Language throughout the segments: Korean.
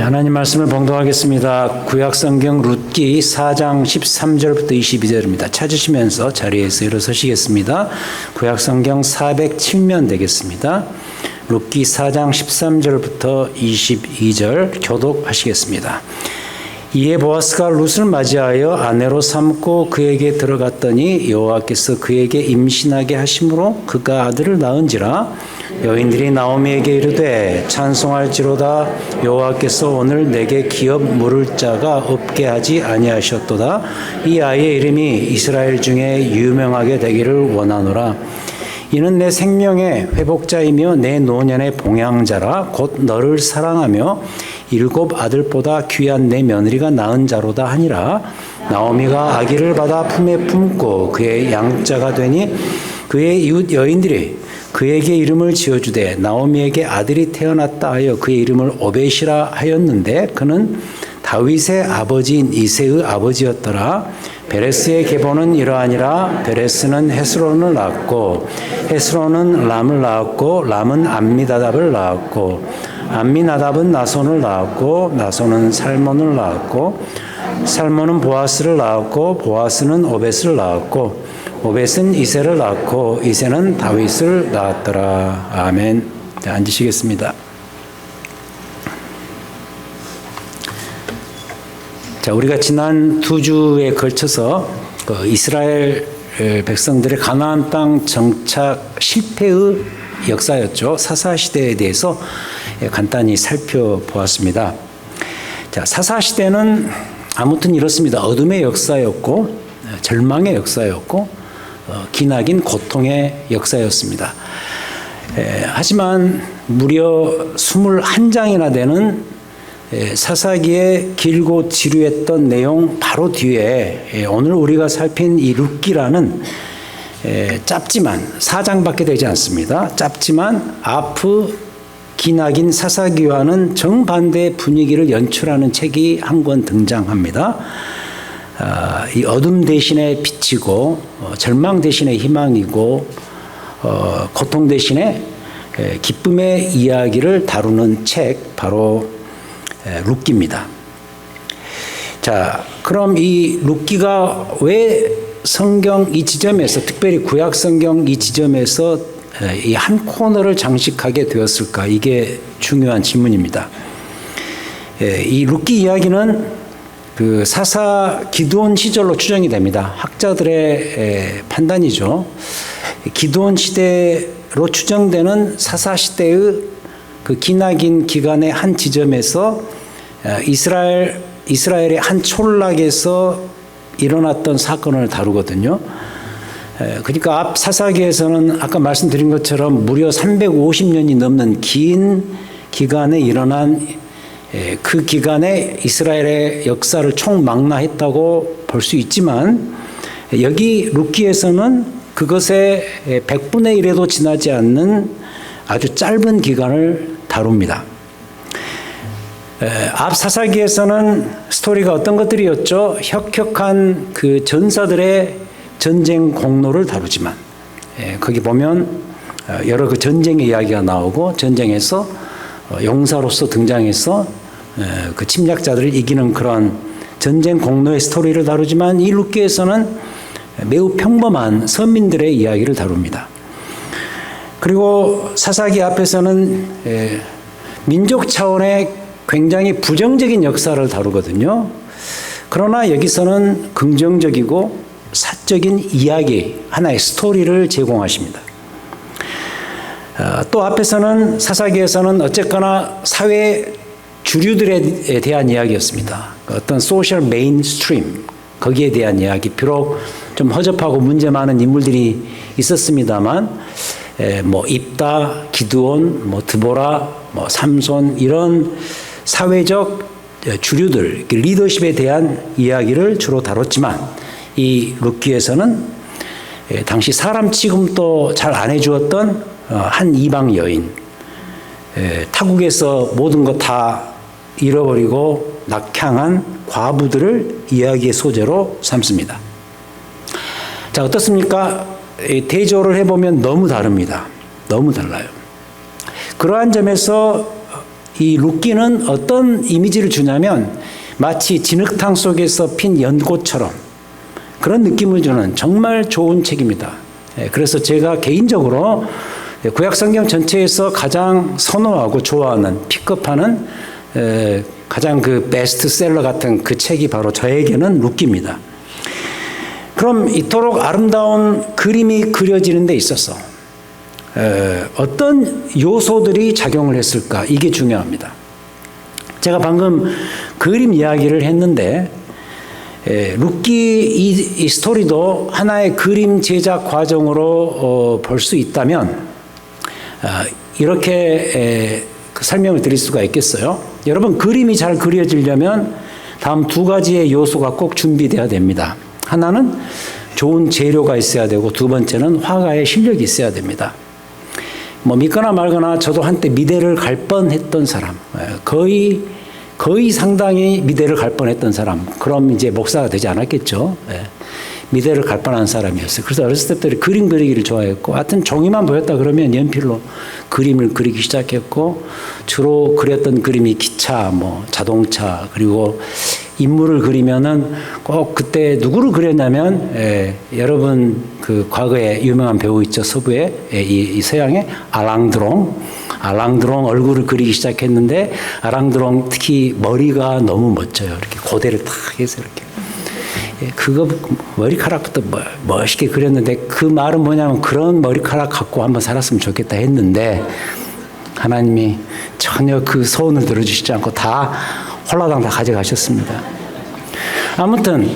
하나님 말씀을 봉독하겠습니다. 구약성경 룻기 4장 13절부터 22절입니다. 찾으시면서 자리에서 일어서시겠습니다. 구약성경 407면 되겠습니다. 룻기 4장 13절부터 22절 교독하시겠습니다. 이에 보아스가 룻을 맞이하여 아내로 삼고 그에게 들어갔더니 여호와께서 그에게 임신하게 하심으로 그가 아들을 낳은지라. 여인들이 나오미에게 이르되 찬송할지로다 여호와께서 오늘 내게 기업 물을 자가 없게 하지 아니하셨도다. 이 아이의 이름이 이스라엘 중에 유명하게 되기를 원하노라. 이는 내 생명의 회복자이며 내 노년의 봉양자라. 곧 너를 사랑하며 7 아들보다 귀한 내 며느리가 낳은 자로다 하니라. 나오미가 아기를 받아 품에 품고 그의 양자가 되니 그의 이웃 여인들이 그에게 이름을 지어주되 나오미에게 아들이 태어났다 하여 그의 이름을 오벳이라 하였는데 그는 다윗의 아버지인 이새의 아버지였더라. 베레스의 계보는 이러하니라. 베레스는 헤스론을 낳았고 헤스론은 람을 낳았고 람은 암미나답을 낳았고 암미나답은 나손을 낳았고 나손은 살몬을 낳았고 살몬은 보아스를 낳았고 보아스는 오벳을 낳았고 오벳은 이새를 낳고 이새는 다윗을 낳았더라. 아멘. 자, 앉으시겠습니다. 자, 우리가 지난 2주에 걸쳐서 이스라엘 백성들의 가나안 땅 정착 실패의 역사였죠. 사사시대에 대해서 간단히 살펴보았습니다. 자, 사사시대는 아무튼 이렇습니다. 어둠의 역사였고 절망의 역사였고 기나긴 고통의 역사였습니다. 하지만 무려 21장이나 되는 사사기의 길고 지루했던 내용 바로 뒤에 오늘 우리가 살핀 이 룻기라는 짧지만 4장밖에 되지 않습니다. 짧지만 아프 기나긴 사사기와는 정반대의 분위기를 연출하는 책이 한 권 등장합니다. 이 어둠 대신에 빛이고 절망 대신에 희망이고 고통 대신에 기쁨의 이야기를 다루는 책 바로 룻기입니다. 자, 그럼 이 룻기가 왜 성경 이 지점에서 특별히 구약 성경 이 지점에서 이 한 코너를 장식하게 되었을까? 이게 중요한 질문입니다. 이 룻기 이야기는 그 사사 기드온 시절로 추정이 됩니다. 학자들의 판단이죠. 기드온 시대로 추정되는 사사 시대의 그 기나긴 기간의 한 지점에서 이스라엘의 한 촌락에서 일어났던 사건을 다루거든요. 그러니까 앞 사사기에서는 아까 말씀드린 것처럼 무려 350년이 넘는 긴 기간에 일어난 그 기간에 이스라엘의 역사를 총망라했다고 볼 수 있지만 여기 룻기에서는 그것의 100분의 1에도 지나지 않는 아주 짧은 기간을 다룹니다. 앞 사사기에서는 스토리가 어떤 것들이었죠? 혁혁한 그 전사들의 전쟁 공로를 다루지만 거기 보면 여러 그 전쟁의 이야기가 나오고 전쟁에서 용사로서 등장해서 그 침략자들을 이기는 그런 전쟁 공로의 스토리를 다루지만 이 룻기에서는 매우 평범한 서민들의 이야기를 다룹니다. 그리고 사사기 앞에서는 민족 차원의 굉장히 부정적인 역사를 다루거든요. 그러나 여기서는 긍정적이고 사적인 이야기, 하나의 스토리를 제공하십니다. 또 앞에서는 사사기에서는 어쨌거나 사회 주류들에 대한 이야기였습니다. 어떤 소셜 메인스트림, 거기에 대한 이야기. 비록 좀 허접하고 문제 많은 인물들이 있었습니다만 뭐 입다, 기드온, 뭐 드보라, 뭐 삼손 이런 사회적 주류들, 리더십에 대한 이야기를 주로 다뤘지만 이 룻기에서는 당시 사람 취급도 잘 안 해주었던 한 이방 여인, 타국에서 모든 것 다 잃어버리고 낙향한 과부들을 이야기의 소재로 삼습니다. 자, 어떻습니까? 대조를 해보면 너무 다릅니다. 너무 달라요. 그러한 점에서 이 룻기는 어떤 이미지를 주냐면 마치 진흙탕 속에서 핀 연꽃처럼 그런 느낌을 주는 정말 좋은 책입니다. 그래서 제가 개인적으로 구약성경 전체에서 가장 선호하고 좋아하는 픽업하는 가장 그 베스트셀러 같은 그 책이 바로 저에게는 룻기입니다. 그럼 이토록 아름다운 그림이 그려지는 데 있어서 어떤 요소들이 작용을 했을까? 이게 중요합니다. 제가 방금 그림 이야기를 했는데 룻기 이 스토리도 하나의 그림 제작 과정으로 볼 수 있다면 이렇게 설명을 드릴 수가 있겠어요. 여러분, 그림이 잘 그려지려면 다음 두 가지의 요소가 꼭 준비돼야 됩니다. 하나는 좋은 재료가 있어야 되고 두 번째는 화가의 실력이 있어야 됩니다. 뭐 믿거나 말거나 저도 한때 미대를 갈 뻔했던 사람, 거의 상당히 미대를 갈 뻔했던 사람, 그럼 이제 목사가 되지 않았겠죠. 미대를 갈 뻔한 사람이었어요. 그래서 어렸을 때부터 그림 그리기를 좋아했고, 하여튼 종이만 보였다 그러면 연필로 그림을 그리기 시작했고, 주로 그렸던 그림이 기차, 뭐 자동차, 그리고 인물을 그리면은 꼭 그때 누구를 그렸냐면 여러분 그 과거에 유명한 배우 있죠, 서부의 이 서양의 알랑드롱 얼굴을 그리기 시작했는데, 알랑드롱 특히 머리가 너무 멋져요. 이렇게 고대를 탁 해서 이렇게 그거 머리카락부터 멋있게 그렸는데, 그 말은 뭐냐면 그런 머리카락 갖고 한번 살았으면 좋겠다 했는데 하나님이 전혀 그 소원을 들어주시지 않고 다 홀라당 다 가져가셨습니다. 아무튼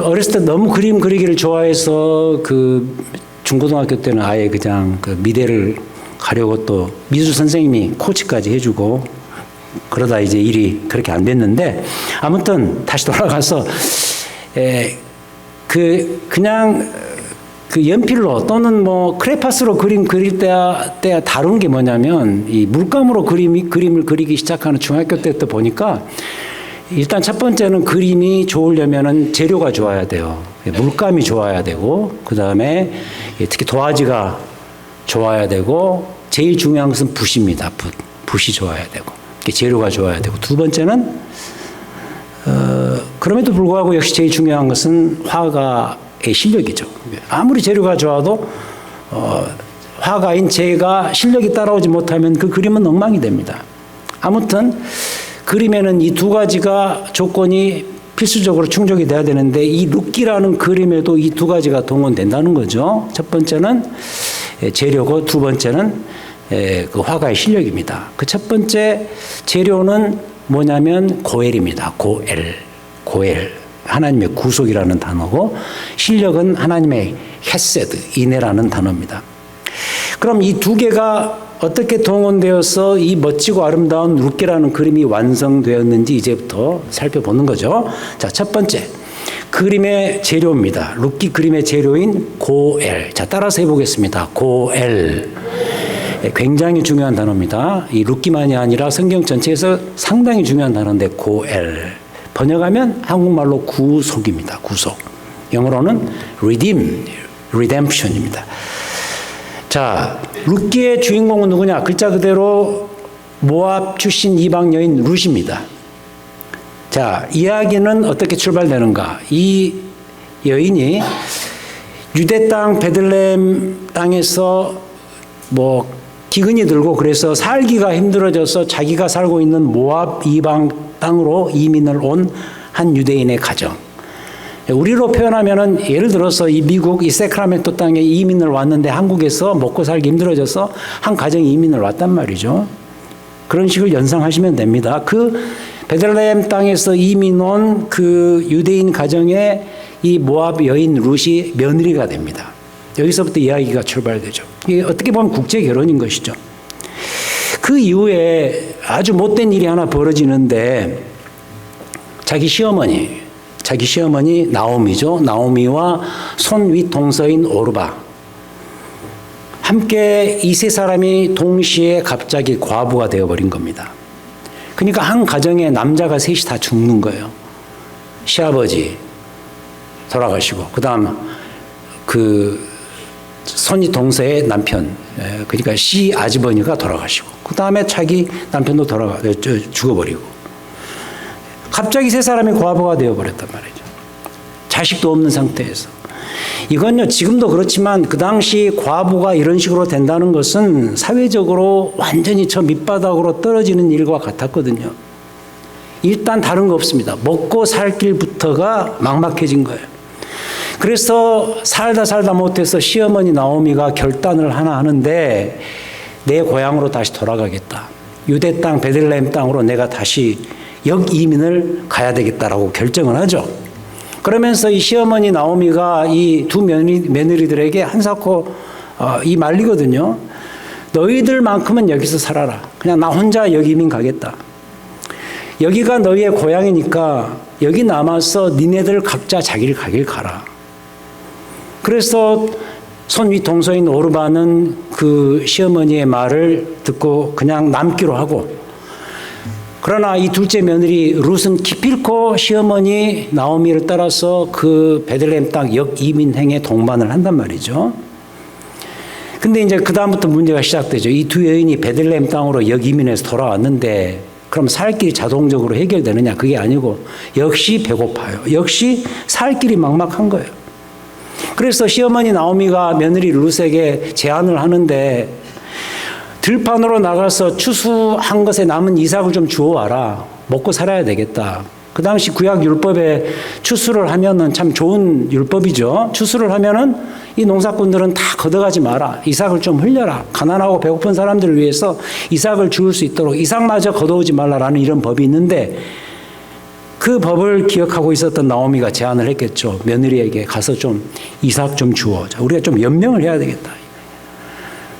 어렸을 때 너무 그림 그리기를 좋아해서 그 중고등학교 때는 아예 그냥 그 미대를 가려고 또 미술 선생님이 코치까지 해주고 그러다 이제 일이 그렇게 안 됐는데, 아무튼 다시 돌아가서 그냥 그 연필로 또는 뭐 크레파스로 그림 그릴 때 다룬 게 뭐냐면, 이 물감으로 그림을 그리기 시작하는 중학교 때부터 보니까 일단 첫 번째는 그림이 좋으려면은 재료가 좋아야 돼요. 물감이 좋아야 되고, 그 다음에 특히 도화지가 좋아야 되고, 제일 중요한 것은 붓입니다. 붓이 좋아야 되고, 재료가 좋아야 되고, 두 번째는 그럼에도 불구하고 역시 제일 중요한 것은 화가의 실력이죠. 아무리 재료가 좋아도 화가인 제가 실력이 따라오지 못하면 그 그림은 엉망이 됩니다. 아무튼 그림에는 이 두 가지가 조건이 필수적으로 충족이 돼야 되는데, 이 룻기라는 그림에도 이 두 가지가 동원된다는 거죠. 첫 번째는 재료고 두 번째는 그 화가의 실력입니다. 그 첫 번째 재료는 뭐냐면 고엘입니다. 고엘. 하나님의 구속이라는 단어고, 실력은 하나님의 헤세드, 인애라는 단어입니다. 그럼 이 두 개가 어떻게 동원되어서 이 멋지고 아름다운 룻기라는 그림이 완성되었는지 이제부터 살펴보는 거죠. 자, 첫 번째, 그림의 재료입니다. 룻기 그림의 재료인 고엘. 자, 따라서 해보겠습니다. 고엘. 굉장히 중요한 단어입니다. 이 룻기만이 아니라 성경 전체에서 상당히 중요한 단어인데, 고엘. 번역하면 한국말로 구속입니다. 구속. 영어로는 redemption입니다. 자, 룻기의 주인공은 누구냐? 글자 그대로 모압 출신 이방 여인 룻입니다. 자, 이야기는 어떻게 출발되는가? 이 여인이 유대 땅 베들레헴 땅에서 뭐 기근이 들고 그래서 살기가 힘들어져서 자기가 살고 있는 모압 이방 땅으로 이민을 온 한 유대인의 가정. 우리로 표현하면은 예를 들어서 이 미국 이 세크라멘토 땅에 이민을 왔는데 한국에서 먹고 살기 힘들어져서 한 가정이 이민을 왔단 말이죠. 그런 식을 연상하시면 됩니다. 그 베들레헴 땅에서 이민 온 그 유대인 가정에 이 모압 여인 룻이 며느리가 됩니다. 여기서부터 이야기가 출발되죠. 이게 어떻게 보면 국제 결혼인 것이죠. 그 이후에 아주 못된 일이 하나 벌어지는데, 자기 시어머니 나오미죠. 나오미와 손윗 동서인 오르바 함께 이 세 사람이 동시에 갑자기 과부가 되어버린 겁니다. 그러니까 한 가정에 남자가 셋이 다 죽는 거예요. 시아버지 돌아가시고, 그 다음 그 손이 동서의 남편, 그러니까 시 아주버니가 돌아가시고, 그 다음에 자기 남편도 죽어버리고, 갑자기 세 사람이 과부가 되어버렸단 말이죠. 자식도 없는 상태에서. 이건요, 지금도 그렇지만 그 당시 과부가 이런 식으로 된다는 것은 사회적으로 완전히 저 밑바닥으로 떨어지는 일과 같았거든요. 일단 다른 거 없습니다. 먹고 살 길부터가 막막해진 거예요. 그래서 살다 못해서 시어머니 나오미가 결단을 하나 하는데, 내 고향으로 다시 돌아가겠다. 유대 땅 베들레헴 땅으로 내가 다시 역이민을 가야 되겠다라고 결정을 하죠. 그러면서 이 시어머니 나오미가 이 두 며느리들에게 한사코 이 말리거든요. 너희들만큼은 여기서 살아라. 그냥 나 혼자 역이민 가겠다. 여기가 너희의 고향이니까 여기 남아서 니네들 각자 자기를 가길 가라. 그래서 손 위 동서인 오르반은 그 시어머니의 말을 듣고 그냥 남기로 하고, 그러나 이 둘째 며느리 룻은 기필코 시어머니 나오미를 따라서 그 베들레헴 땅 역이민행에 동반을 한단 말이죠. 근데 이제 그다음부터 문제가 시작되죠. 이 두 여인이 베들레헴 땅으로 역이민해서 돌아왔는데, 그럼 살 길이 자동적으로 해결되느냐? 그게 아니고 역시 배고파요. 역시 살 길이 막막한 거예요. 그래서 시어머니 나오미가 며느리 룻에게 제안을 하는데, 들판으로 나가서 추수한 것에 남은 이삭을 좀 주워와라. 먹고 살아야 되겠다. 그 당시 구약 율법에 추수를 하면은 참 좋은 율법이죠. 추수를 하면은 이 농사꾼들은 다 걷어가지 마라. 이삭을 좀 흘려라. 가난하고 배고픈 사람들을 위해서 이삭을 주울 수 있도록 이삭마저 걷어오지 말라라는 이런 법이 있는데, 그 법을 기억하고 있었던 나오미가 제안을 했겠죠. 며느리에게 가서 좀 이삭 좀 주워. 우리가 좀 연명을 해야 되겠다.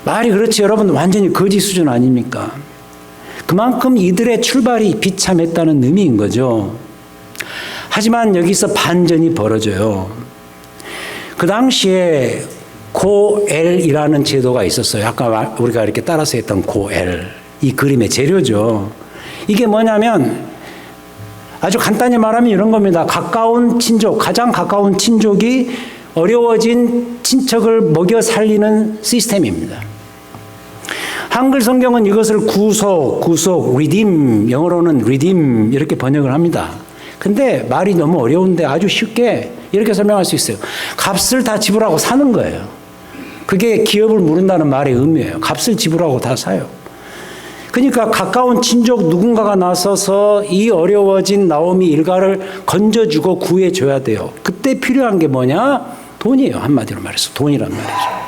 말이 그렇지 여러분, 완전히 거지 수준 아닙니까? 그만큼 이들의 출발이 비참했다는 의미인 거죠. 하지만 여기서 반전이 벌어져요. 그 당시에 고엘이라는 제도가 있었어요. 아까 우리가 이렇게 따라서 했던 고엘. 이 그림의 재료죠. 이게 뭐냐면 아주 간단히 말하면 이런 겁니다. 가까운 친족, 가장 가까운 친족이 어려워진 친척을 먹여 살리는 시스템입니다. 한글 성경은 이것을 구속, redeem, 영어로는 redeem 이렇게 번역을 합니다. 근데 말이 너무 어려운데 아주 쉽게 이렇게 설명할 수 있어요. 값을 다 지불하고 사는 거예요. 그게 기업을 물은다는 말의 의미예요. 값을 지불하고 다 사요. 그러니까 가까운 친족 누군가가 나서서 이 어려워진 나오미 일가를 건져주고 구해줘야 돼요. 그때 필요한 게 뭐냐? 돈이에요. 한마디로 말해서 돈이란 말이죠.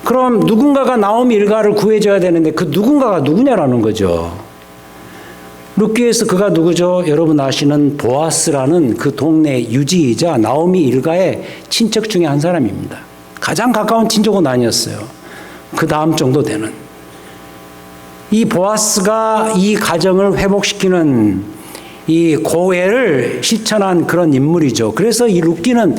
그럼 누군가가 나오미 일가를 구해줘야 되는데 그 누군가가 누구냐라는 거죠. 룻기에서 그가 누구죠? 여러분 아시는 보아스라는 그 동네 유지이자 나오미 일가의 친척 중에 한 사람입니다. 가장 가까운 친족은 아니었어요. 그 다음 정도 되는. 이 보아스가 이 가정을 회복시키는 이 고해를 실천한 그런 인물이죠. 그래서 이 룻기는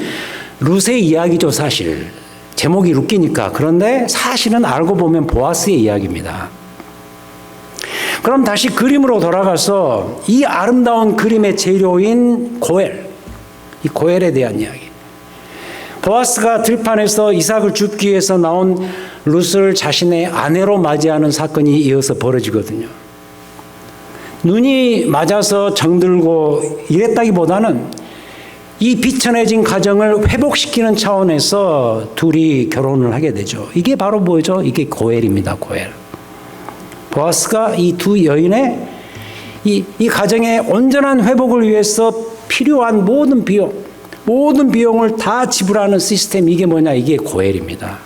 룻의 이야기죠, 사실. 제목이 룻기니까. 그런데 사실은 알고 보면 보아스의 이야기입니다. 그럼 다시 그림으로 돌아가서 이 아름다운 그림의 재료인 고엘, 이 고엘에 대한 이야기. 보아스가 들판에서 이삭을 줍기 위해서 나온 룻을 자신의 아내로 맞이하는 사건이 이어서 벌어지거든요. 눈이 맞아서 정들고 이랬다기보다는 이 비천해진 가정을 회복시키는 차원에서 둘이 결혼을 하게 되죠. 이게 바로 뭐죠? 이게 고엘입니다. 고엘. 보아스가 이 두 여인의 이 가정의 온전한 회복을 위해서 필요한 모든 비용을 다 지불하는 시스템, 이게 뭐냐? 이게 고엘입니다.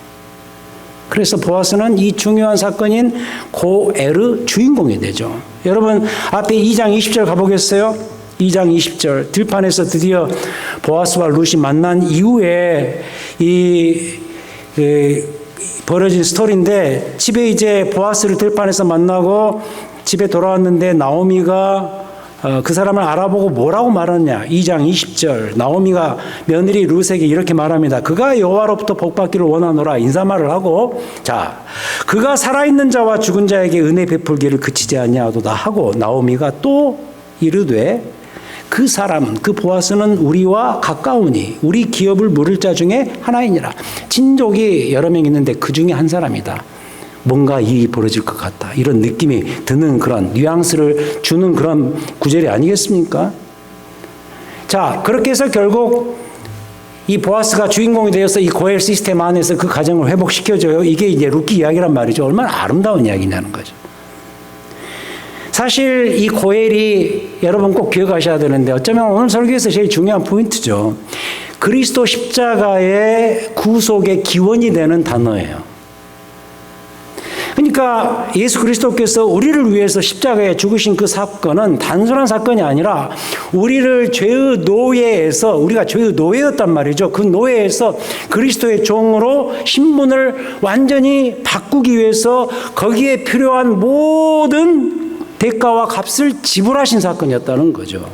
그래서 보아스는 이 중요한 사건인 고엘의 주인공이 되죠. 여러분 앞에 2장 20절 가보겠어요? 2장 20절 들판에서 드디어 보아스와 룻이 만난 이후에 벌어진 스토리인데, 집에 이제 보아스를 들판에서 만나고 집에 돌아왔는데 나오미가 그 사람을 알아보고 뭐라고 말하느냐. 2장 20절 나오미가 며느리 룻에게 이렇게 말합니다. 그가 여호와로부터 복받기를 원하노라. 인사말을 하고, 자, 그가 살아있는 자와 죽은 자에게 은혜 베풀기를 그치지 아니하도다 하고, 나오미가 또 이르되 그 사람은, 그 보아스는 우리와 가까우니 우리 기업을 물을 자 중에 하나이니라. 친족이 여러 명 있는데 그 중에 한 사람이다. 뭔가 일이 벌어질 것 같다. 이런 느낌이 드는 그런 뉘앙스를 주는 그런 구절이 아니겠습니까? 자, 그렇게 해서 결국 이 보아스가 주인공이 되어서 이 고엘 시스템 안에서 그 가정을 회복시켜줘요. 이게 이제 룻기 이야기란 말이죠. 얼마나 아름다운 이야기냐는 거죠. 사실 이 고엘이 여러분 꼭 기억하셔야 되는데 어쩌면 오늘 설교에서 제일 중요한 포인트죠. 그리스도 십자가의 구속의 기원이 되는 단어예요. 그러니까 예수 그리스도께서 우리를 위해서 십자가에 죽으신 그 사건은 단순한 사건이 아니라 우리를 죄의 노예에서, 우리가 죄의 노예였단 말이죠. 그 노예에서 그리스도의 종으로 신분을 완전히 바꾸기 위해서 거기에 필요한 모든 대가와 값을 지불하신 사건이었다는 거죠.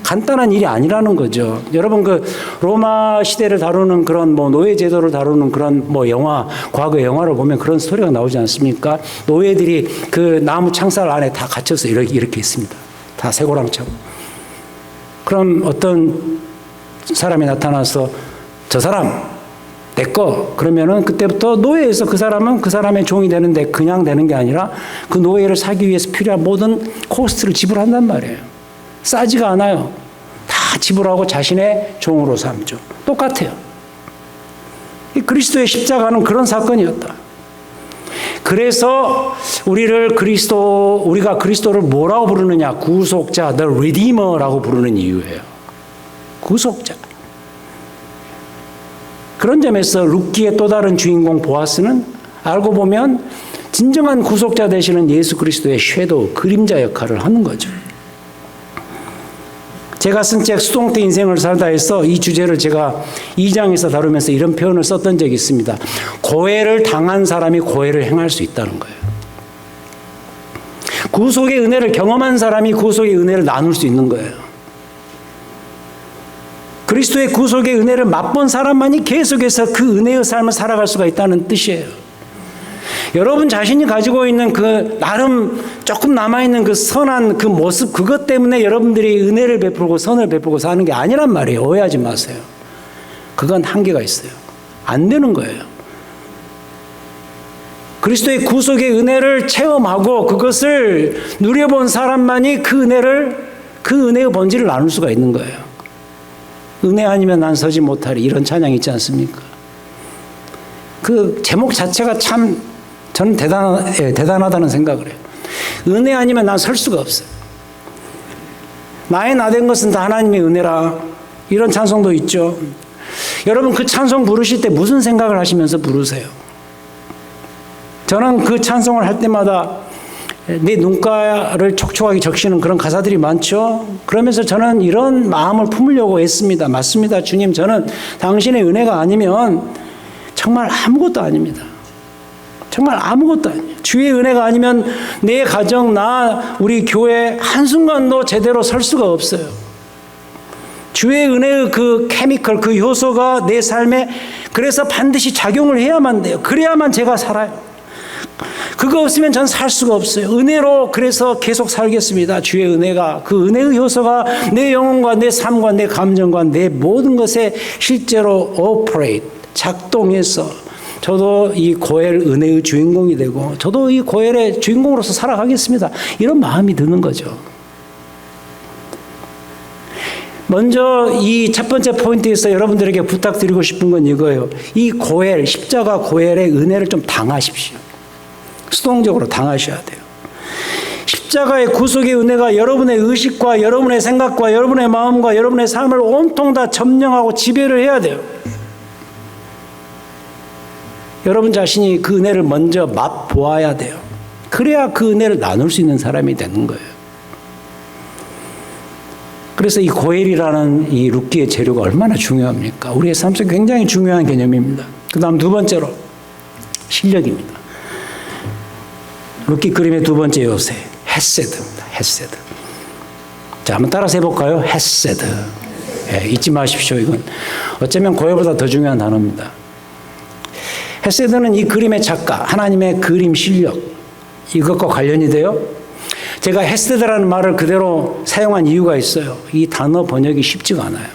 간단한 일이 아니라는 거죠. 여러분 그 로마 시대를 다루는 그런 뭐 노예 제도를 다루는 그런 뭐 영화, 과거 영화를 보면 그런 스토리가 나오지 않습니까? 노예들이 그 나무 창살 안에 다 갇혀서 이렇게 있습니다. 다 쇠고랑차고. 그럼 어떤 사람이 나타나서 저 사람 내 거 그러면은 그때부터 노예에서 그 사람은 그 사람의 종이 되는데 그냥 되는 게 아니라 그 노예를 사기 위해서 필요한 모든 코스트를 지불한단 말이에요. 싸지가 않아요. 다 지불하고 자신의 종으로 삼죠. 똑같아요. 이 그리스도의 십자가는 그런 사건이었다. 그래서 우리가 그리스도를 뭐라고 부르느냐? 구속자, the Redeemer라고 부르는 이유예요. 구속자. 그런 점에서 룻기의 또 다른 주인공 보아스는 알고 보면 진정한 구속자 되시는 예수 그리스도의 섀도우, 그림자 역할을 하는 거죠. 제가 쓴 책 수동태 인생을 살다에서 이 주제를 제가 2장에서 다루면서 이런 표현을 썼던 적이 있습니다. 고해를 당한 사람이 고해를 행할 수 있다는 거예요. 구속의 은혜를 경험한 사람이 구속의 은혜를 나눌 수 있는 거예요. 그리스도의 구속의 은혜를 맛본 사람만이 계속해서 그 은혜의 삶을 살아갈 수가 있다는 뜻이에요. 여러분 자신이 가지고 있는 그 나름 조금 남아있는 그 선한 그 모습, 그것 때문에 여러분들이 은혜를 베풀고 선을 베풀고 사는 게 아니란 말이에요. 오해하지 마세요. 그건 한계가 있어요. 안 되는 거예요. 그리스도의 구속의 은혜를 체험하고 그것을 누려본 사람만이 그 은혜의 본질을 나눌 수가 있는 거예요. 은혜 아니면 난 서지 못하리, 이런 찬양이 있지 않습니까? 그 제목 자체가 참 저는 대단하다는 생각을 해요. 은혜 아니면 난 설 수가 없어요. 나의 나된 것은 다 하나님의 은혜라, 이런 찬송도 있죠. 여러분 그 찬송 부르실 때 무슨 생각을 하시면서 부르세요? 저는 그 찬송을 할 때마다 내 눈가를 촉촉하게 적시는 그런 가사들이 많죠. 그러면서 저는 이런 마음을 품으려고 했습니다. 맞습니다. 주님, 저는 당신의 은혜가 아니면 정말 아무것도 아닙니다. 정말 아무것도 아니에요. 주의 은혜가 아니면 내 가정, 우리 교회 한순간도 제대로 설 수가 없어요. 주의 은혜의 그 케미컬, 그 효소가 내 삶에 그래서 반드시 작용을 해야만 돼요. 그래야만 제가 살아요. 그거 없으면 전 살 수가 없어요. 은혜로 그래서 계속 살겠습니다. 주의 은혜가, 그 은혜의 효소가 내 영혼과 내 삶과 내 감정과 내 모든 것에 실제로 operate, 작동해서 저도 이 고엘 은혜의 주인공이 되고 저도 이 고엘의 주인공으로서 살아가겠습니다. 이런 마음이 드는 거죠. 먼저 이 첫 번째 포인트에서 여러분들에게 부탁드리고 싶은 건 이거예요. 이 고엘, 십자가 고엘의 은혜를 좀 당하십시오. 수동적으로 당하셔야 돼요. 십자가의 구속의 은혜가 여러분의 의식과 여러분의 생각과 여러분의 마음과 여러분의 삶을 온통 다 점령하고 지배를 해야 돼요. 여러분 자신이 그 은혜를 먼저 맛보아야 돼요. 그래야 그 은혜를 나눌 수 있는 사람이 되는 거예요. 그래서 이 고엘이라는 이 룻기의 재료가 얼마나 중요합니까? 우리의 삶 속에 굉장히 중요한 개념입니다. 그 다음 두 번째로 실력입니다. 룻기 그림의 두 번째 요새, 헤세드입니다. 헤세드. 자, 한번 따라서 해볼까요? 헤세드. 예, 잊지 마십시오. 이건 어쩌면 고열보다 더 중요한 단어입니다. 헤세드는 이 그림의 작가, 하나님의 그림 실력, 이것과 관련이 돼요. 제가 헤세드라는 말을 그대로 사용한 이유가 있어요. 이 단어 번역이 쉽지가 않아요.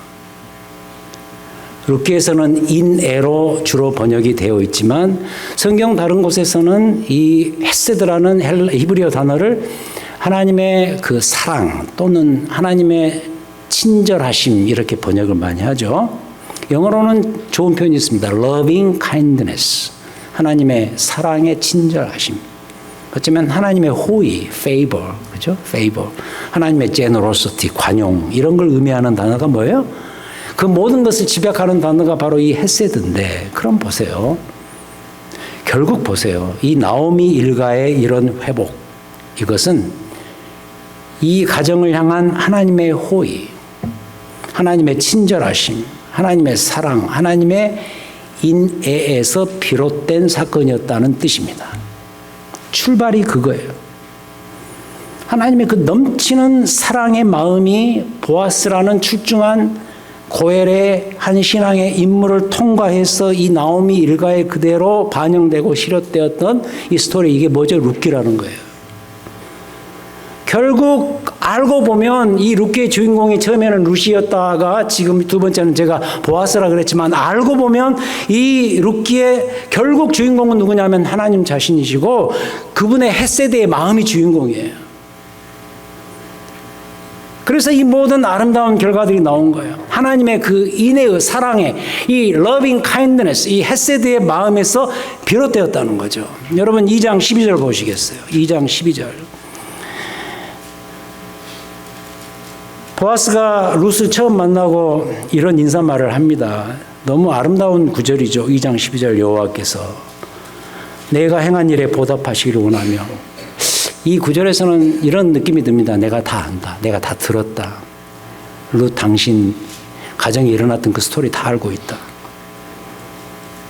룻기에서는 인애로 주로 번역이 되어 있지만 성경 다른 곳에서는 이 헤세드라는 히브리어 단어를 하나님의 그 사랑 또는 하나님의 친절하심 이렇게 번역을 많이 하죠. 영어로는 좋은 표현이 있습니다. loving kindness. 하나님의 사랑의 친절하심. 어쩌면 하나님의 호의, favor, 그죠? favor. 하나님의 generosity, 관용 이런 걸 의미하는 단어가 뭐예요? 그 모든 것을 집약하는 단어가 바로 이 헤세드인데, 그럼 보세요. 결국 보세요. 이 나오미 일가의 이런 회복, 이것은 이 가정을 향한 하나님의 호의, 하나님의 친절하심, 하나님의 사랑, 하나님의 인애에서 비롯된 사건이었다는 뜻입니다. 출발이 그거예요. 하나님의 그 넘치는 사랑의 마음이 보아스라는 출중한 고엘의 한 신앙의 인물을 통과해서 이 나오미 일가에 그대로 반영되고 실현되었던 이 스토리, 이게 뭐죠? 룻기라는 거예요. 결국 알고 보면 이 룻기의 주인공이 처음에는 룻이었다가 지금 두 번째는 제가 보아스라 그랬지만, 알고 보면 이 룻기의 결국 주인공은 누구냐면 하나님 자신이시고 그분의 헤세드의 마음이 주인공이에요. 그래서 이 모든 아름다운 결과들이 나온 거예요. 하나님의 그 인애의 사랑의 이 loving kindness, 이 헤세드의 마음에서 비롯되었다는 거죠. 여러분 2장 12절 보시겠어요? 2장 12절. 보아스가 룻을 처음 만나고 이런 인사말을 합니다. 너무 아름다운 구절이죠. 2장 12절. 여호와께서 내가 행한 일에 보답하시기를 원하며, 이 구절에서는 이런 느낌이 듭니다. 내가 다 안다. 내가 다 들었다. 룻 당신 가정에 일어났던 그 스토리 다 알고 있다.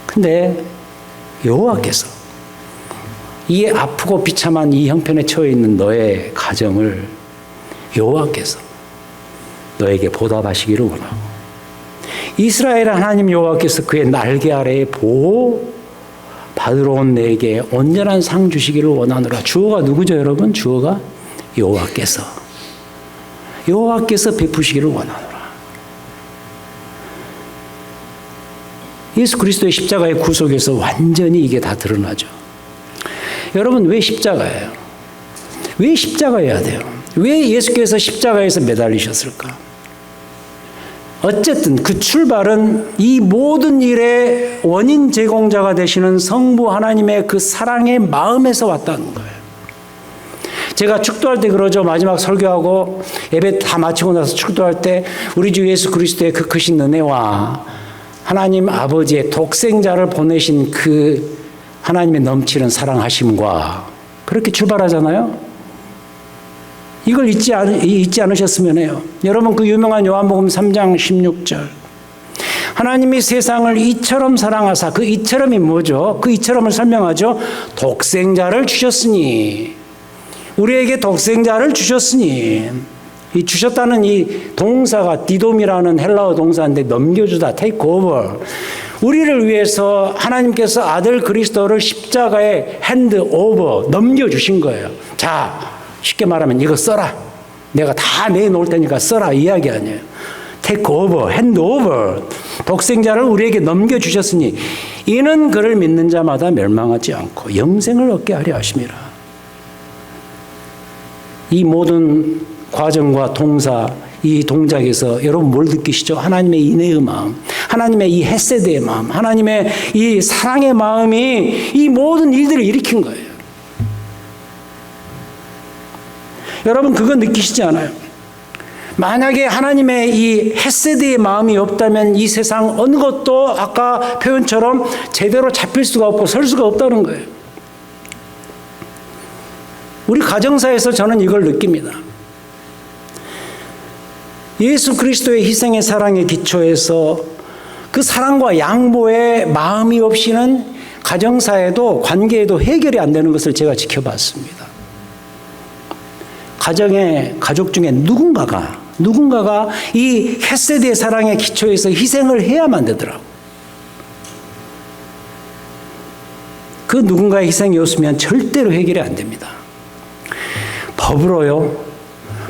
근데 여호와께서 이 아프고 비참한 이 형편에 처해 있는 너의 가정을 여호와께서 너에게 보답하시기를 원하고, 이스라엘 하나님 여호와께서 그의 날개 아래에 보호 받으러 온 내게 온전한 상 주시기를 원하노라. 주어가 누구죠, 여러분? 주어가 여호와께서 베푸시기를 원하노라. 예수 그리스도의 십자가의 구속에서 완전히 이게 다 드러나죠. 여러분, 왜 십자가예요? 왜 십자가여야 돼요? 왜 예수께서 십자가에서 매달리셨을까? 어쨌든 그 출발은 이 모든 일의 원인 제공자가 되시는 성부 하나님의 그 사랑의 마음에서 왔다는 거예요. 제가 축도할 때 그러죠. 마지막 설교하고 예배 다 마치고 나서 축도할 때 우리 주 예수 그리스도의 그 크신 은혜와 하나님 아버지의 독생자를 보내신 그 하나님의 넘치는 사랑하심과 그렇게 출발하잖아요. 이걸 잊지 않으셨으면 해요. 여러분, 그 유명한 요한복음 3장 16절. 하나님이 세상을 이처럼 사랑하사, 그 이처럼이 뭐죠? 그 이처럼을 설명하죠. 독생자를 주셨으니, 우리에게 독생자를 주셨으니, 이 주셨다는 이 동사가 디돔이라는 헬라어 동사인데 넘겨주다, take over. 우리를 위해서 하나님께서 아들 그리스도를 십자가에 hand over, 넘겨주신 거예요. 자, 쉽게 말하면 이거 써라. 내가 다 내놓을 테니까 써라. 이야기 아니에요. take over, hand over. 독생자를 우리에게 넘겨주셨으니 이는 그를 믿는 자마다 멸망하지 않고 영생을 얻게 하려 하심이라. 이 모든 과정과 동사, 이 동작에서 여러분 뭘 느끼시죠? 하나님의 인애의 마음, 하나님의 이 헤세드의 마음, 하나님의 이 사랑의 마음이 이 모든 일들을 일으킨 거예요. 여러분, 그거 느끼시지 않아요? 만약에 하나님의 이 헤세드의 마음이 없다면 이 세상 어느 것도 아까 표현처럼 제대로 잡힐 수가 없고 설 수가 없다는 거예요. 우리 가정사에서 저는 이걸 느낍니다. 예수 그리스도의 희생의 사랑의 기초에서 그 사랑과 양보의 마음이 없이는 가정사에도 관계에도 해결이 안 되는 것을 제가 지켜봤습니다. 가족 중에 누군가가 이 헤세드의 사랑의 기초에서 희생을 해야만 되더라고. 그 누군가의 희생이 없으면 절대로 해결이 안 됩니다. 법으로요?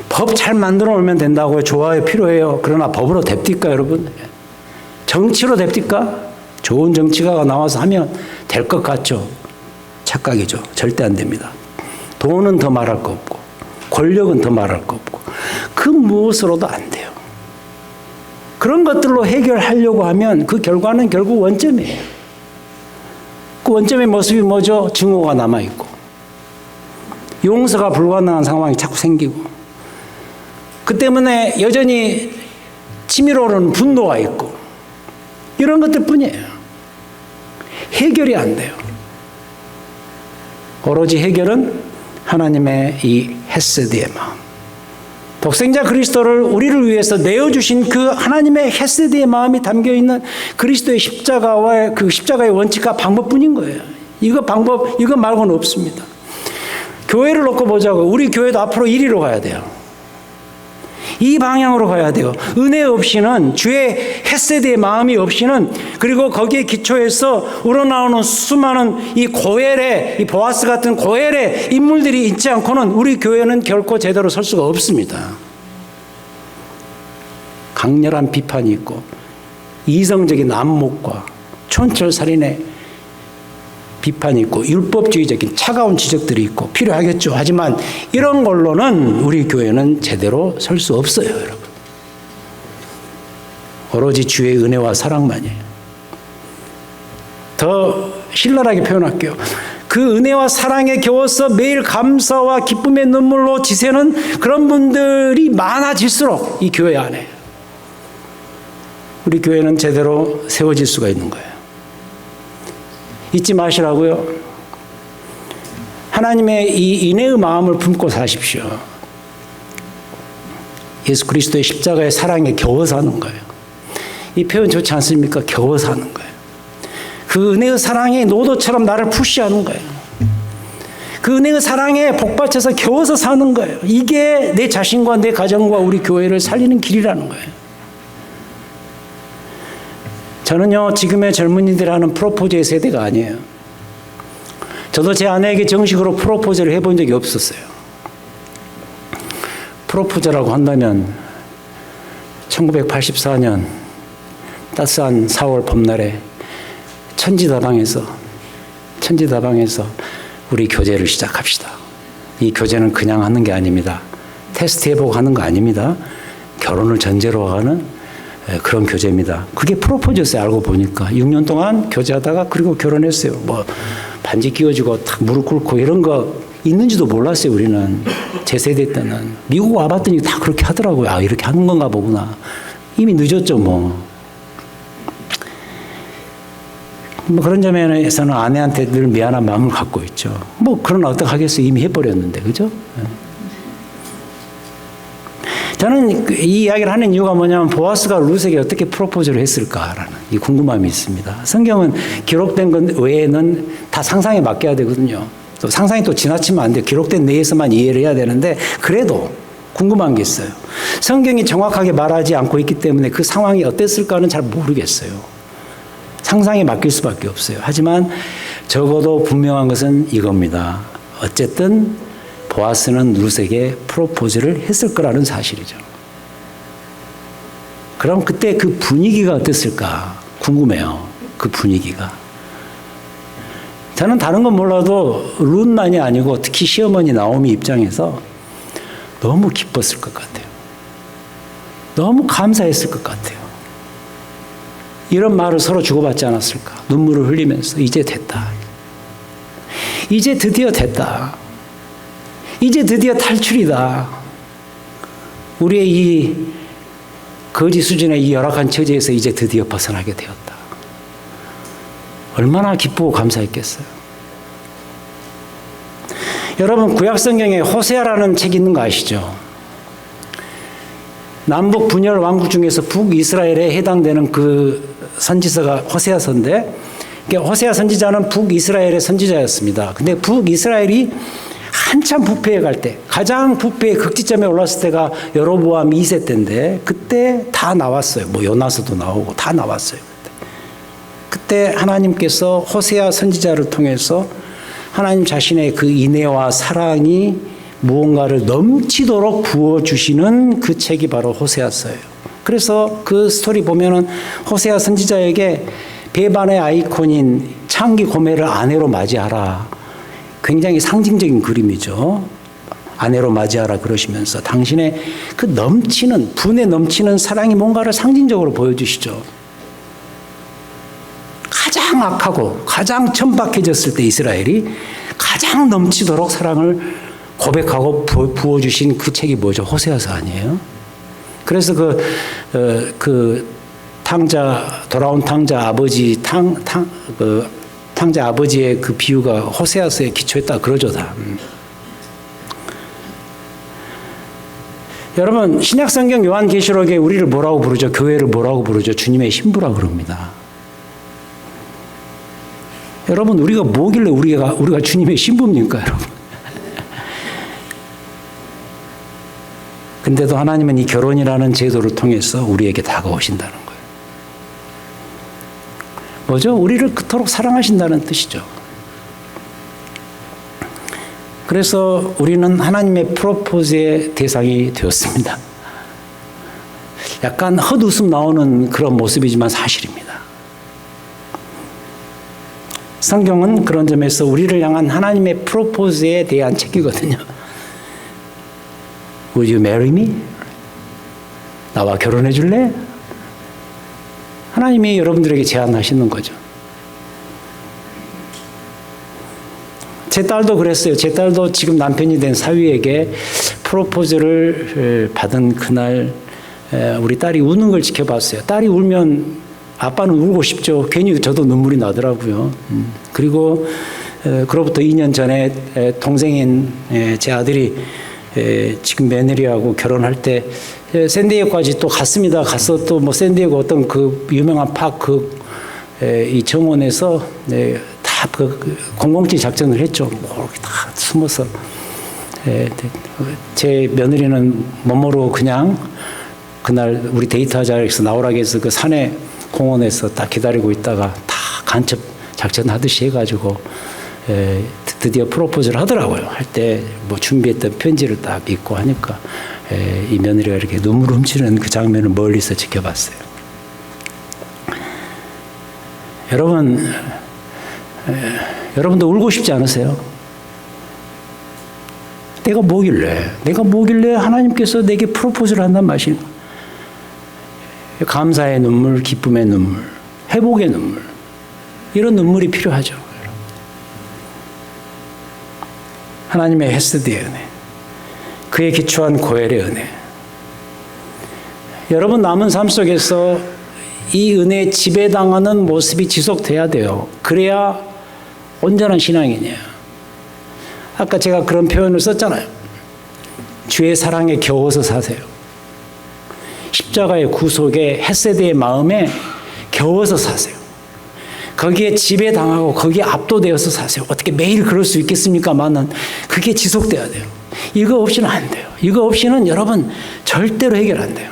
법 잘 만들어 놓으면 된다고요? 좋아요, 필요해요. 그러나 법으로 됩니까, 여러분? 정치로 됩니까? 좋은 정치가가 나와서 하면 될 것 같죠? 착각이죠. 절대 안 됩니다. 돈은 더 말할 거 없고 권력은 더 말할 거 없고 그 무엇으로도 안 돼요. 그런 것들로 해결하려고 하면 그 결과는 결국 원점이에요. 그 원점의 모습이 뭐죠? 증오가 남아있고 용서가 불가능한 상황이 자꾸 생기고 그 때문에 여전히 치밀어 오르는 분노가 있고 이런 것들 뿐이에요. 해결이 안 돼요. 오로지 해결은 하나님의 이 헤세드의 마음. 독생자 그리스도를 우리를 위해서 내어주신 그 하나님의 헤세드의 마음이 담겨있는 그리스도의 십자가와 그 십자가의 원칙과 방법뿐인 거예요. 이거 말고는 없습니다. 교회를 놓고 보자고. 우리 교회도 앞으로 이리로 가야 돼요. 이 방향으로 가야 돼요. 은혜 없이는 주의 헤세드의 마음이 없이는 그리고 거기에 기초해서 우러나오는 수많은 이 고엘의 이 보아스 같은 고엘의 인물들이 있지 않고는 우리 교회는 결코 제대로 설 수가 없습니다. 강렬한 비판이 있고 이성적인 안목과 촌철살인의 비판이 있고 율법주의적인 차가운 지적들이 있고 필요하겠죠. 하지만 이런 걸로는 우리 교회는 제대로 설 수 없어요, 여러분. 오로지 주의 은혜와 사랑만이에요. 더 신랄하게 표현할게요. 그 은혜와 사랑에 겨워서 매일 감사와 기쁨의 눈물로 지새는 그런 분들이 많아질수록 이 교회 안에 우리 교회는 제대로 세워질 수가 있는 거예요. 잊지 마시라고요. 하나님의 이 인애의 마음을 품고 사십시오. 예수 그리스도의 십자가의 사랑에 겨워 사는 거예요. 이 표현 좋지 않습니까? 겨워 사는 거예요. 그 은혜의 사랑이 노도처럼 나를 푸시하는 거예요. 그 은혜의 사랑에 복받쳐서 겨워서 사는 거예요. 이게 내 자신과 내 가정과 우리 교회를 살리는 길이라는 거예요. 저는요, 지금의 젊은이들 하는 프로포즈의 세대가 아니에요. 저도 제 아내에게 정식으로 프로포즈를 해본 적이 없었어요. 프로포즈라고 한다면 1984년 따스한 4월 봄날에 천지다방에서 우리 교제를 시작합시다. 이 교제는 그냥 하는 게 아닙니다. 테스트 해보고 하는 거 아닙니다. 결혼을 전제로 하는 그런 교제입니다. 그게 프로포즈였어요. 알고 보니까 6년 동안 교제하다가 그리고 결혼했어요. 뭐 반지 끼워주고 탁 무릎 꿇고 이런 거 있는지도 몰랐어요. 우리는 제 세대 때는 미국 와봤더니 다 그렇게 하더라고요. 아, 이렇게 하는 건가 보구나. 이미 늦었죠, 뭐 그런 점에서는 아내한테 늘 미안한 마음을 갖고 있죠. 뭐 그러나 어떡하겠어요. 이미 해버렸는데, 그죠? 저는 이 이야기를 하는 이유가 뭐냐면 보아스가 룻에게 어떻게 프로포즈를 했을까라는 이 궁금함이 있습니다. 성경은 기록된 것 외에는 다 상상에 맡겨야 되거든요. 또 상상이 또 지나치면 안 돼요. 기록된 내에서만 이해를 해야 되는데 그래도 궁금한 게 있어요. 성경이 정확하게 말하지 않고 있기 때문에 그 상황이 어땠을까는 잘 모르겠어요. 상상에 맡길 수밖에 없어요. 하지만 적어도 분명한 것은 이겁니다. 어쨌든 보아스는 룻에게 프로포즈를 했을 거라는 사실이죠. 그럼 그때 그 분위기가 어땠을까 궁금해요. 그 분위기가. 저는 다른 건 몰라도 룻만이 아니고 특히 시어머니 나오미 입장에서 너무 기뻤을 것 같아요. 너무 감사했을 것 같아요. 이런 말을 서로 주고받지 않았을까? 눈물을 흘리면서 이제 됐다. 이제 드디어 됐다. 이제 드디어 탈출이다. 우리의 이 거지 수준의 이 열악한 처지에서 이제 드디어 벗어나게 되었다. 얼마나 기쁘고 감사했겠어요. 여러분, 구약성경에 호세아라는 책이 있는 거 아시죠? 남북 분열 왕국 중에서 북이스라엘에 해당되는 그 선지서가 호세아서인데, 호세아 선지자는 북이스라엘의 선지자였습니다. 근데 북이스라엘이 한참 부패해 갈 때, 가장 부패의 극지점에 올랐을 때가 여로보암 2세 때인데 그때 다 나왔어요. 뭐 요나서도 나오고 다 나왔어요. 그때 하나님께서 호세아 선지자를 통해서 하나님 자신의 그 인애와 사랑이 무언가를 넘치도록 부어주시는 그 책이 바로 호세아서예요. 그래서 그 스토리 보면은 호세아 선지자에게 배반의 아이콘인 창기 고멜을 아내로 맞이하라. 굉장히 상징적인 그림이죠. 아내로 맞이하라 그러시면서 당신의 그 넘치는, 분에 넘치는 사랑이 뭔가를 상징적으로 보여주시죠. 가장 악하고 가장 천박해졌을 때 이스라엘이 가장 넘치도록 사랑을 고백하고 부어주신 그 책이 뭐죠? 호세아서 아니에요? 그래서 돌아온 탕자 아버지, 탕자 아버지의 그 비유가 호세아서에 기초했다 그러죠, 다. 여러분, 신약성경 요한계시록에 우리를 뭐라고 부르죠? 교회를 뭐라고 부르죠? 주님의 신부라고 그럽니다. 여러분, 우리가 뭐길래 우리가 주님의 신부입니까, 여러분? 근데도 하나님은 이 결혼이라는 제도를 통해서 우리에게 다가오신다는 거예요. 뭐죠? 우리를 그토록 사랑하신다는 뜻이죠. 그래서 우리는 하나님의 프로포즈의 대상이 되었습니다. 약간 헛웃음 나오는 그런 모습이지만 사실입니다. 성경은 그런 점에서 우리를 향한 하나님의 프로포즈에 대한 책이거든요. Would you marry me? 나와 결혼해 줄래? 하나님이 여러분들에게 제안하시는 거죠. 제 딸도 그랬어요. 제 딸도 지금 남편이 된 사위에게 프로포즈를 받은 그날 우리 딸이 우는 걸 지켜봤어요. 딸이 울면 아빠는 울고 싶죠. 괜히 저도 눈물이 나더라고요. 그리고 그로부터 2년 전에 동생인 제 아들이 지금 며느리하고 결혼할 때 샌디에고까지 또 갔습니다. 가서 또 뭐 샌디에고 어떤 그 유명한 파크 이 정원에서 다 그 007 작전을 했죠. 뭐 이렇게 다 숨어서 제 며느리는 못 모르고 그냥 그날 우리 데이트하자 해서 나오라고 해서 그 산에 공원에서 딱 기다리고 있다가 다 간첩 작전 하듯이 해가지고 드디어 프로포즈를 하더라고요. 할 때 뭐 준비했던 편지를 딱 읽고 하니까 이 며느리가 이렇게 눈물 훔치는 그 장면을 멀리서 지켜봤어요. 여러분도 울고 싶지 않으세요? 내가 뭐길래 하나님께서 내게 프로포즈를 한단 말이야. 감사의 눈물, 기쁨의 눈물, 회복의 눈물, 이런 눈물이 필요하죠. 하나님의 헤세드의 은혜, 그에 기초한 고엘의 은혜. 여러분 남은 삶 속에서 이 은혜에 지배당하는 모습이 지속돼야 돼요. 그래야 온전한 신앙이에요. 아까 제가 그런 표현을 썼잖아요. 주의 사랑에 겨워서 사세요. 십자가의 구속에 헤세드의 마음에 겨워서 사세요. 거기에 지배당하고 거기에 압도되어서 사세요. 어떻게 매일 그럴 수 있겠습니까만은 그게 지속돼야 돼요. 이거 없이는 안 돼요. 이거 없이는 여러분 절대로 해결 안 돼요.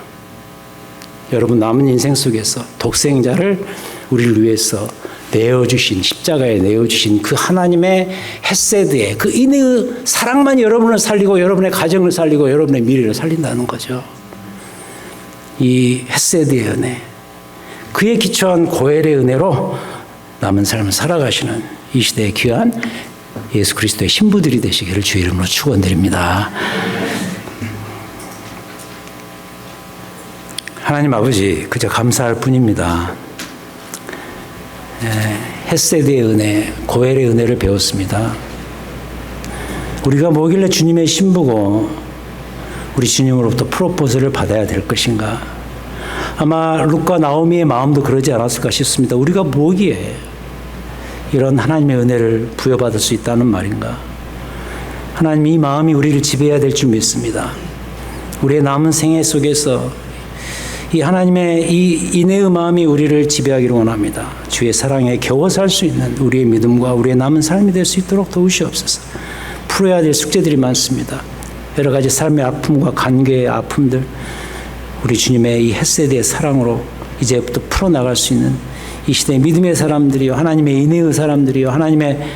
여러분 남은 인생 속에서 독생자를 우리를 위해서 내어주신, 십자가에 내어주신 그 하나님의 헤세드의 그 인의 사랑만 여러분을 살리고 여러분의 가정을 살리고 여러분의 미래를 살린다는 거죠. 이 헤세드의 은혜, 그에 기초한 고엘의 은혜로 남은 삶을 살아가시는 이 시대의 귀한 예수 그리스도의 신부들이 되시기를 주의 이름으로 축원드립니다. 하나님 아버지, 그저 감사할 뿐입니다. 헤세드의 은혜, 고엘의 은혜를 배웠습니다. 우리가 뭐길래 주님의 신부고 우리 주님으로부터 프로포즈를 받아야 될 것인가? 아마 룻과 나오미의 마음도 그러지 않았을까 싶습니다. 우리가 뭐기에 이런 하나님의 은혜를 부여받을 수 있다는 말인가? 하나님, 이 마음이 우리를 지배해야 될 줄 믿습니다. 우리의 남은 생애 속에서 이 하나님의 이 인애의 마음이 우리를 지배하기를 원합니다. 주의 사랑에 겨워 살 수 있는 우리의 믿음과 우리의 남은 삶이 될 수 있도록 도우시옵소서. 풀어야 될 숙제들이 많습니다. 여러 가지 삶의 아픔과 관계의 아픔들, 우리 주님의 이 헤세드의 사랑으로 이제부터 풀어나갈 수 있는 이 시대의 믿음의 사람들이요, 하나님의 인애의 사람들이요, 하나님의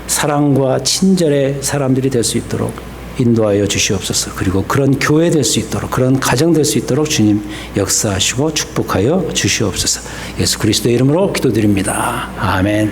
사랑과 친절의 사람들이 될 수 있도록 인도하여 주시옵소서. 그리고 그런 교회 될 수 있도록, 그런 가정 될 수 있도록 주님 역사하시고 축복하여 주시옵소서. 예수 그리스도의 이름으로 기도드립니다. 아멘.